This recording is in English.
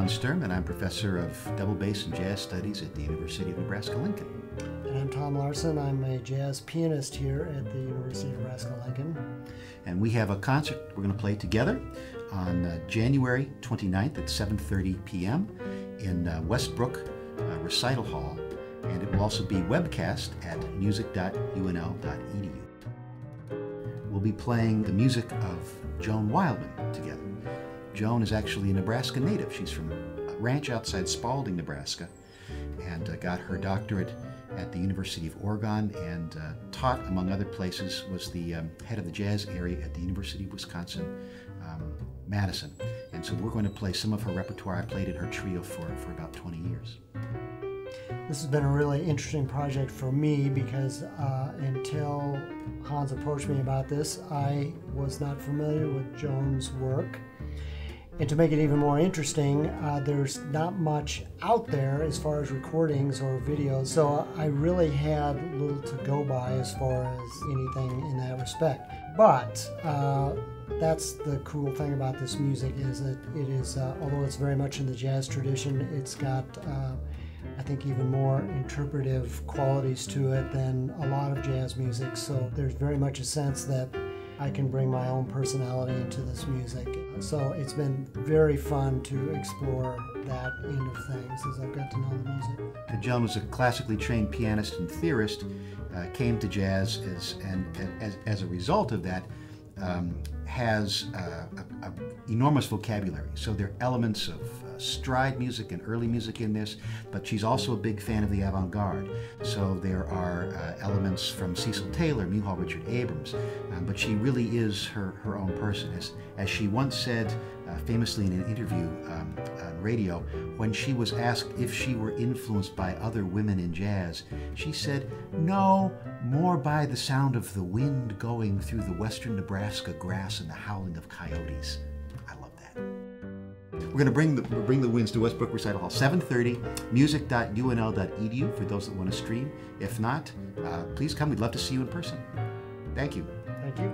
Sturm, and I'm professor of double bass and jazz studies at the University of Nebraska-Lincoln. And I'm Tom Larson. I'm a jazz pianist here at the University of Nebraska-Lincoln. And we have a concert we're going to play together on January 29th at 7:30 p.m. in Westbrook Recital Hall, and it will also be webcast at music.unl.edu. We'll be playing the music of Joan Wildman together. Joan is actually a Nebraska native. She's from a ranch outside Spalding, Nebraska, and got her doctorate at the University of Oregon, and taught, among other places, was the head of the jazz area at the University of Wisconsin-Madison. And so we're going to play some of her repertoire. I played in her trio for about 20 years. This has been a really interesting project for me because until Hans approached me about this, I was not familiar with Joan's work. And to make it even more interesting, there's not much out there as far as recordings or videos, so I really had little to go by as far as anything in that respect. But that's the cool thing about this music, is that it is, although it's very much in the jazz tradition, it's got, I think, even more interpretive qualities to it than a lot of jazz music. So there's very much a sense that I can bring my own personality into this music. So it's been very fun to explore that end of things as I've got to know the music. Joan was a classically trained pianist and theorist, came to jazz as a result of that, has an enormous vocabulary. So there are elements of stride music and early music in this, but she's also a big fan of the avant-garde. So there are elements from Cecil Taylor, Mulhall Richard Abrams, but she really is her own person. As she once said famously in an interview on radio, when she was asked if she were influenced by other women in jazz, she said, "No, more by the sound of the wind going through the western Nebraska grass and the howling of coyotes." I love that. We're going to bring the winds to Westbrook Recital Hall, 7:30, music.unl.edu for those that want to stream. If not, please come. We'd love to see you in person. Thank you. Thank you.